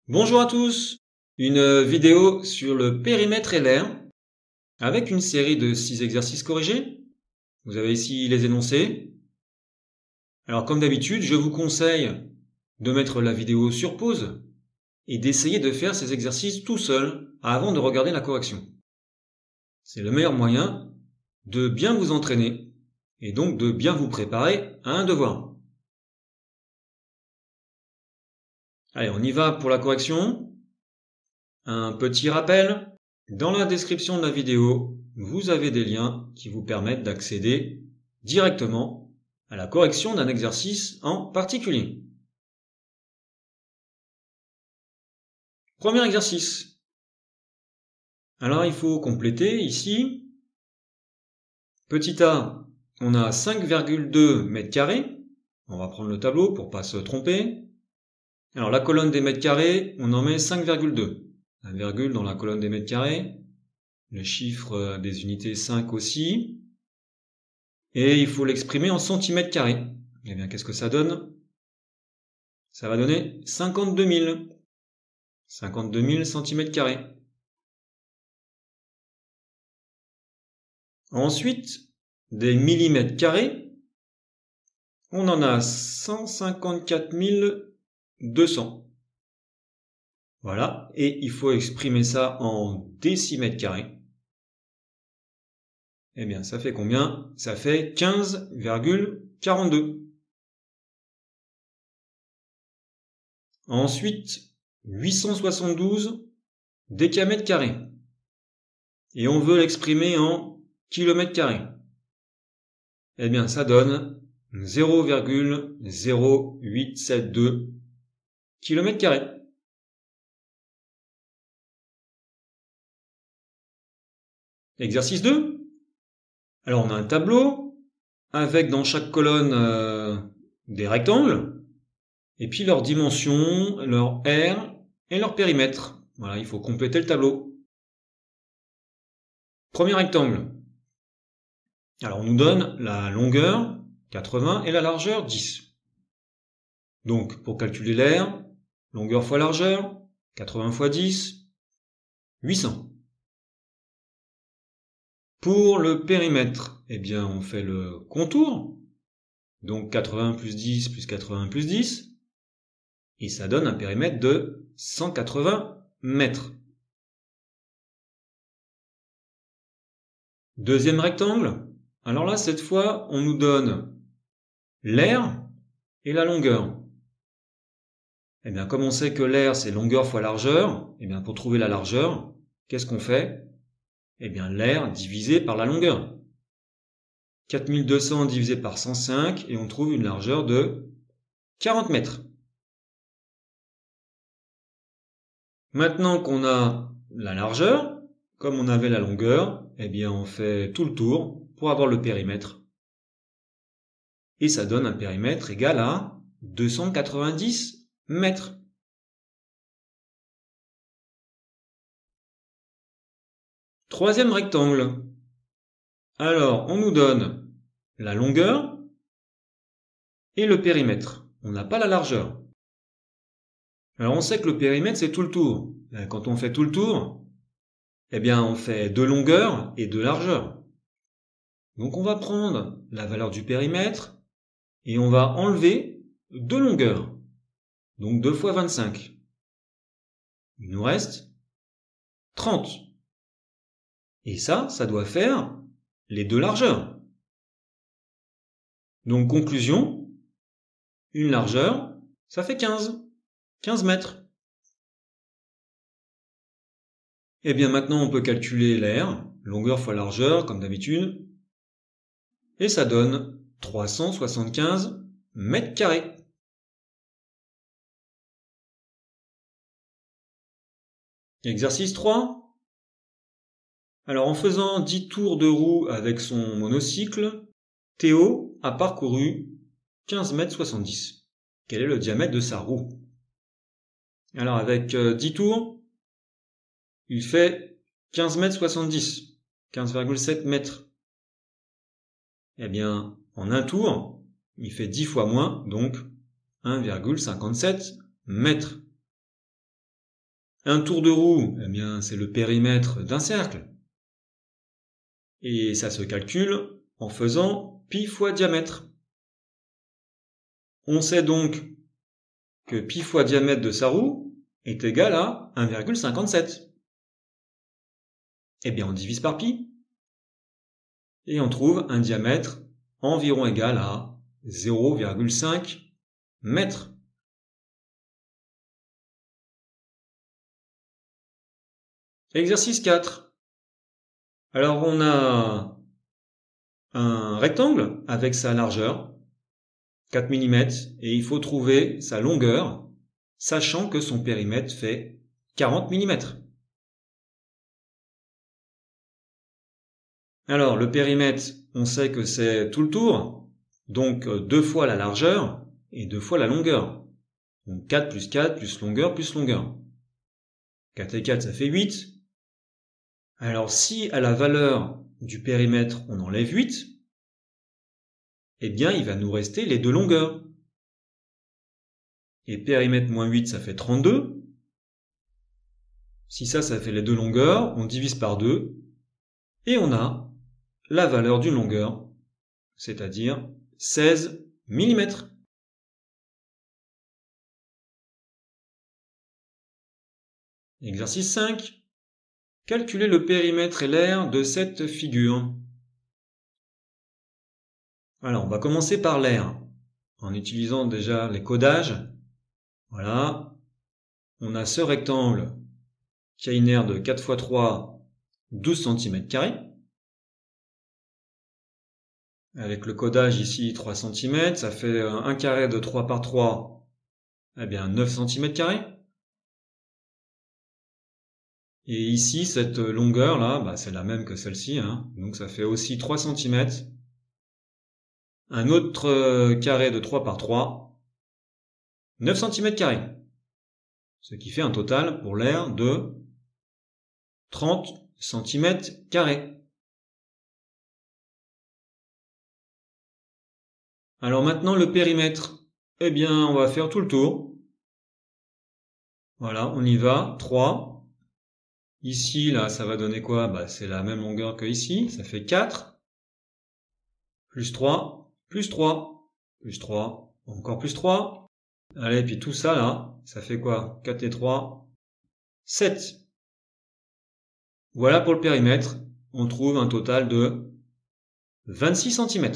Bonjour à tous, une vidéo sur le périmètre et l'air avec une série de 6 exercices corrigés. Vous avez ici les énoncés. Alors comme d'habitude, je vous conseille de mettre la vidéo sur pause et d'essayer de faire ces exercices tout seul avant de regarder la correction. C'est le meilleur moyen de bien vous entraîner et donc de bien vous préparer à un devoir. Allez, on y va pour la correction. Un petit rappel, dans la description de la vidéo, vous avez des liens qui vous permettent d'accéder directement à la correction d'un exercice en particulier. Premier exercice. Alors il faut compléter ici. Petit a, on a 5,2 mètres carrés. On va prendre le tableau pour pas se tromper. Alors la colonne des mètres carrés, on en met 5,2. La virgule dans la colonne des mètres carrés. Le chiffre des unités 5 aussi. Et il faut l'exprimer en centimètres carrés. Eh bien, qu'est-ce que ça donne? Ça va donner 52 000. 52 000 centimètres carrés. Ensuite, des millimètres carrés, on en a 154 200. Voilà, et il faut exprimer ça en décimètres carrés. Eh bien, ça fait combien? Ça fait 15,42. Ensuite, 872 décamètres carrés. Et on veut l'exprimer en kilomètres carrés. Eh bien, ça donne 0,0872 kilomètres carrés. Exercice 2. Alors, on a un tableau avec dans chaque colonne des rectangles et puis leurs dimensions, leur R et leur périmètre. Voilà, il faut compléter le tableau. Premier rectangle. Alors, on nous donne la longueur, 80, et la largeur, 10. Donc, pour calculer l'air, longueur fois largeur, 80 fois 10, 800. Pour le périmètre, eh bien, on fait le contour. Donc, 80 plus 10 plus 80 plus 10. Et ça donne un périmètre de 180 mètres. Deuxième rectangle. Alors là, cette fois, on nous donne l'air et la longueur. Eh bien, comme on sait que l'air, c'est longueur fois largeur, eh bien, pour trouver la largeur, qu'est-ce qu'on fait? Eh bien, l'air divisé par la longueur. 4200 divisé par 105, et on trouve une largeur de 40 mètres. Maintenant qu'on a la largeur, comme on avait la longueur, eh bien, on fait tout le tour pour avoir le périmètre. Et ça donne un périmètre égal à 290 mètres. Troisième rectangle. Alors, on nous donne la longueur et le périmètre. On n'a pas la largeur. Alors, on sait que le périmètre, c'est tout le tour. Quand on fait tout le tour, eh bien, on fait de longueur et de largeur. Donc, on va prendre la valeur du périmètre et on va enlever 2 longueurs. Donc 2 fois 25. Il nous reste 30. Et ça doit faire les 2 largeurs. Donc conclusion, une largeur, ça fait 15. 15 mètres. Et bien maintenant on peut calculer l'air, longueur fois largeur comme d'habitude. Et ça donne 375 mètres carrés. Exercice 3. Alors en faisant 10 tours de roue avec son monocycle, Théo a parcouru 15 mètres 70. Quel est le diamètre de sa roue? Alors avec 10 tours, il fait 15 mètres 70, 15,7 mètres. Eh bien, en un tour, il fait 10 fois moins, donc 1,57 mètres. Un tour de roue, eh bien, c'est le périmètre d'un cercle. Et ça se calcule en faisant pi fois diamètre. On sait donc que pi fois diamètre de sa roue est égal à 1,57. Eh bien, on divise par pi. Et on trouve un diamètre environ égal à 0,5 mètres. Exercice 4. Alors on a un rectangle avec sa largeur, 4 mm, et il faut trouver sa longueur, sachant que son périmètre fait 40 mm. Alors le périmètre, on sait que c'est tout le tour, donc 2 fois la largeur et 2 fois la longueur. Donc 4 plus longueur plus longueur. 4 et 4, ça fait 8. Alors si à la valeur du périmètre on enlève 8, eh bien il va nous rester les deux longueurs. Et périmètre moins 8, ça fait 32. Si ça fait les deux longueurs, on divise par 2, et on a la valeur d'une longueur, c'est-à-dire 16 mm. Exercice 5. Calculer le périmètre et l'aire de cette figure. Alors, on va commencer par l'aire, en utilisant déjà les codages. Voilà. On a ce rectangle qui a une aire de 4 x 3, 12 cm². Avec le codage ici, 3 cm, ça fait un carré de 3 par 3, eh bien 9 cm². Et ici, cette longueur-là, c'est la même que celle-ci, hein. Donc ça fait aussi 3 cm. Un autre carré de 3 par 3, 9 cm². Ce qui fait un total pour l'aire de 30 cm². Alors maintenant, le périmètre. Eh bien, on va faire tout le tour. Voilà, on y va. 3. Ici, là, ça va donner quoi? C'est la même longueur que ici. Ça fait 4. Plus 3. Plus 3. Plus 3. Encore plus 3. Allez, puis tout ça, là, ça fait quoi? 4 et 3. 7. Voilà pour le périmètre. On trouve un total de 26 cm.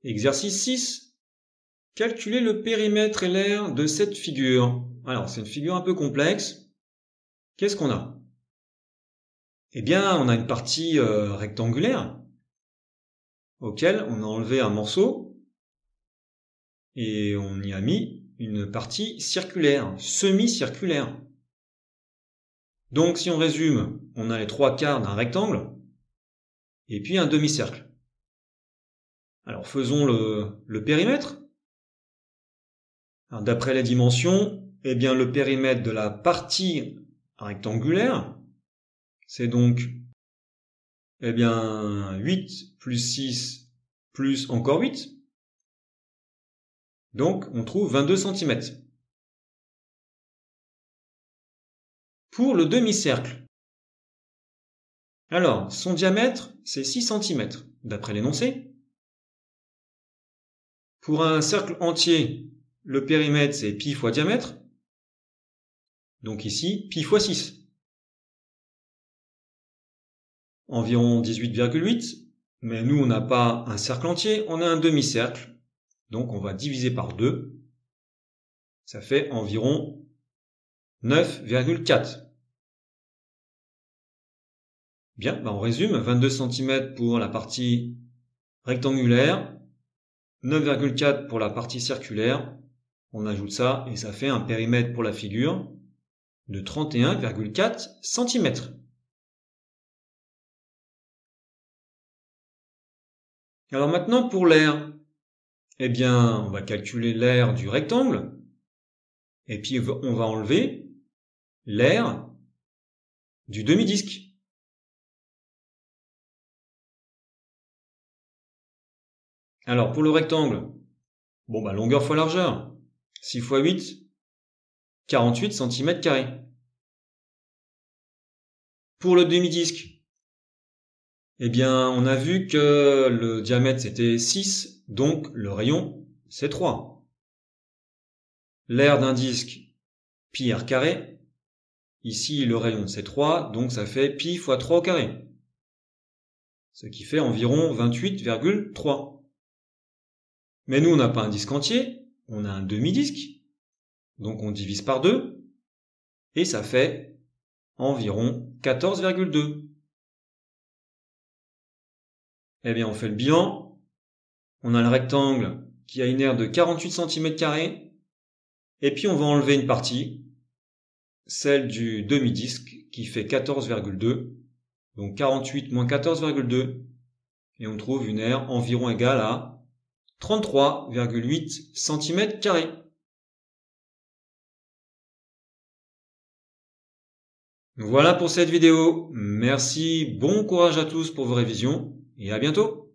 Exercice 6. Calculer le périmètre et l'aire de cette figure. Alors, c'est une figure un peu complexe. Qu'est-ce qu'on a? Eh bien, on a une partie rectangulaire auquel on a enlevé un morceau et on y a mis une partie circulaire, semi-circulaire. Donc, si on résume, on a les 3/4 d'un rectangle et puis un demi-cercle. Alors, faisons le périmètre. D'après les dimensions, eh bien, le périmètre de la partie rectangulaire, c'est donc 8 plus 6 plus encore 8. Donc, on trouve 22 cm. Pour le demi-cercle, alors, son diamètre, c'est 6 cm, d'après l'énoncé. Pour un cercle entier, le périmètre, c'est pi fois diamètre. Donc ici, pi fois 6. Environ 18,8. Mais nous, on n'a pas un cercle entier, on a un demi-cercle. Donc on va diviser par 2. Ça fait environ 9,4. Bien, on résume. 22 cm pour la partie rectangulaire, 9,4 pour la partie circulaire. On ajoute ça et ça fait un périmètre pour la figure de 31,4 cm. Alors maintenant pour l'aire, eh bien on va calculer l'aire du rectangle et puis on va enlever l'aire du demi-disque. Alors pour le rectangle, Bon, bah longueur fois largeur. 6 fois 8, 48 cm². Pour le demi-disque, eh bien, on a vu que le diamètre c'était 6, donc le rayon c'est 3. L'aire d'un disque, pi r carré. Ici, le rayon c'est 3, donc ça fait pi fois 3 au carré. Ce qui fait environ 28,3. Mais nous, on n'a pas un disque entier, on a un demi-disque. Donc on divise par 2, et ça fait environ 14,2. Eh bien, on fait le bilan. On a le rectangle qui a une aire de 48 cm², et puis on va enlever une partie, celle du demi-disque, qui fait 14,2. Donc 48 moins 14,2, et on trouve une aire environ égale à 33,8 cm². Voilà pour cette vidéo. Merci, bon courage à tous pour vos révisions, et à bientôt.